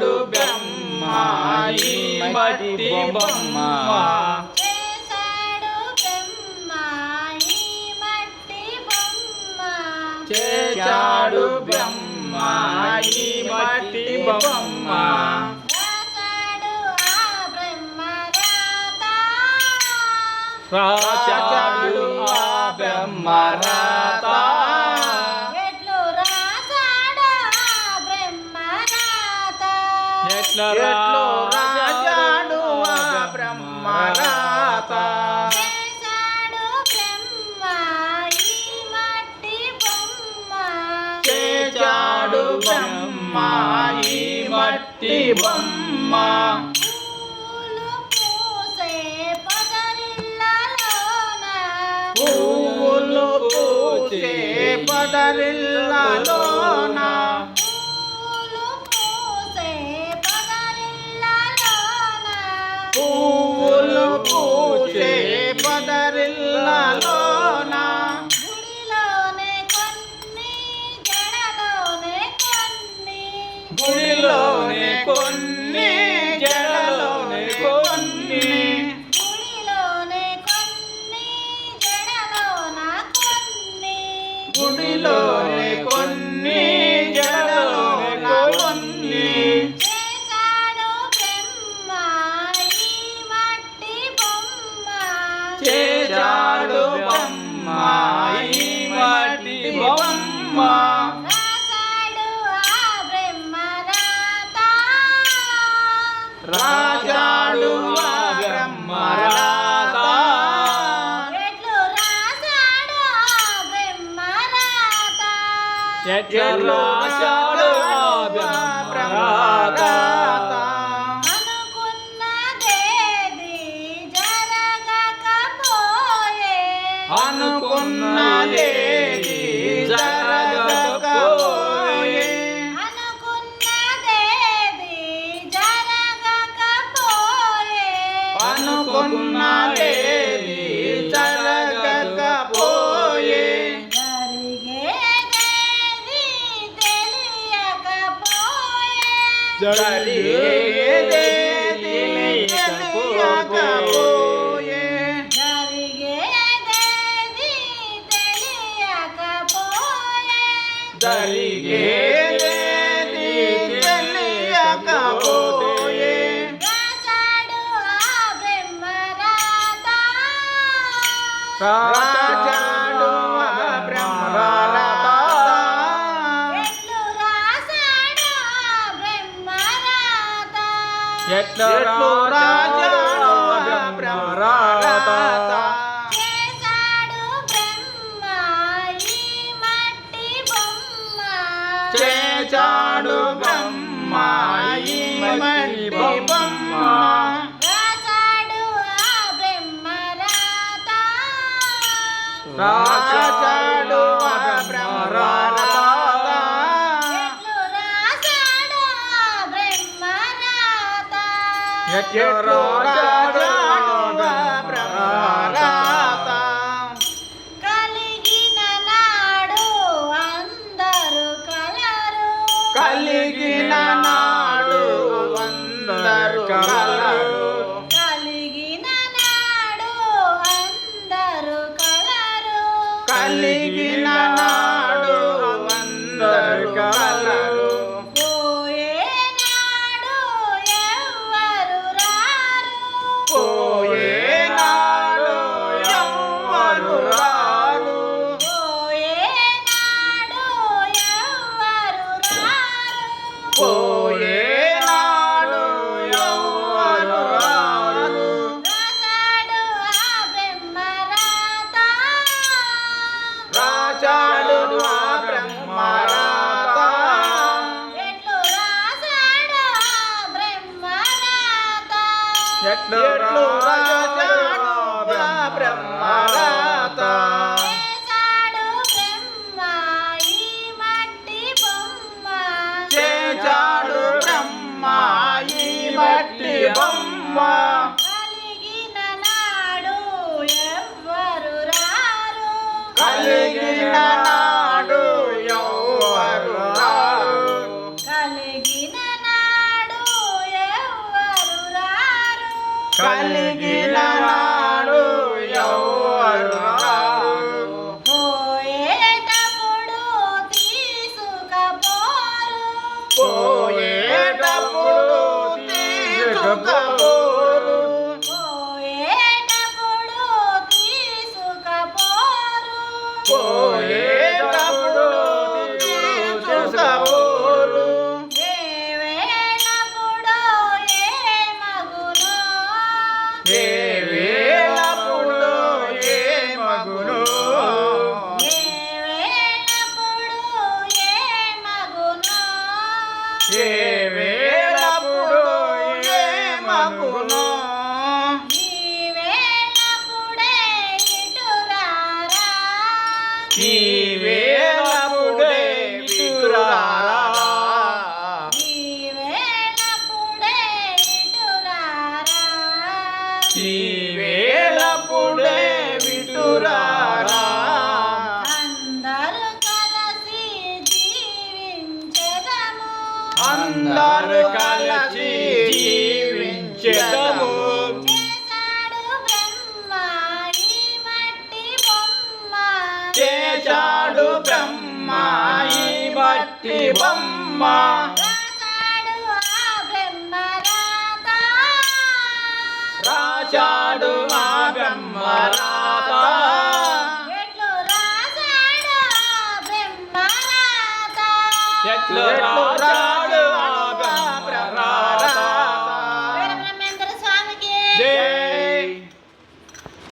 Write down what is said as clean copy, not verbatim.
చేశాడు బ్రహ్మ ఈ మట్టి బొమ్మ చేశాడు బ్రహ్మ ఈ మట్టి బొమ్మ రాశాడు ఆ బ్రహ్మ రాత ఎట్లా రాశాడు ఆ బ్రహ్మ రాత చేశాడు బ్రహ్మ ఈ మట్టి బొమ్మ పువ్వులు పూసే పదరిల్లలోన పువ్వులు పూసే పదరిల్లలోన గుడిలోనే కొన్ని జడలోనే కొన్ని గుడిలోనే కొన్ని జడలోన కొన్ని చేశాడు బ్రహ్మ ఈ మట్టి బొమ్మ రాశాడు ఆ బ్రహ్మ రాత ఎట్లా రాశాడు ఆ బ్రహ్మ రాత అనుకున్నదేది జరగకపోయే అనుకున్నదేది జరగకపోయే జరిగేదేది తెలియకపోయే జరిగేదేది తెలియకపోయే రాశాడు ఆ బ్రహ్మ రాత ఎట్లా రాశాడు ఆ బ్రహ్మ రాత చేశాడు బ్రహ్మ ఈ మట్టి బొమ్మ రాశాడు ఆ బ్రహ్మ రాత ఎట్లా రాశాడు ఆ బ్రహ్మ రాత కలిగిన నాడు అందరు కలరు కలిగిన నాడు అందరు కలరు కలిగిన నాడు అందరు కలరు పోయేనాడు ఎవ్వరు రారు పోయేనాడు ఎవ్వరు రారు రాశాడు ఆ బ్రహ్మ రాత ఎట్లా రాశాడు ఆ బ్రహ్మ రాత చేశాడు బ్రహ్మ ఈ మట్టి బొమ్మ కలిగిన నాడు ఎవ్వరు రారు కలిగిన నాడు ఎవ్వరు రారు కలిగిన నాడు ఈ వేళపుడే విటురారా ఈ వేళపుడే ఇటురారా ఈ వేళపుడే విటురారా అందరూ కలిసి జీవించెదము అందరూ కలిసి జీవించెదము చేశాడు బ్రహ్మ ఈ మట్టి బొమ్మ చేశాడు బ్రహ్మ ఈ మట్టి బొమ్మ రాశాడు ఆ బ్రహ్మ రాత రాశాడు ఆ బ్రహ్మ రాత ఎట్లు రాశాడు ఆ బ్రహ్మ రాత ఎట్లు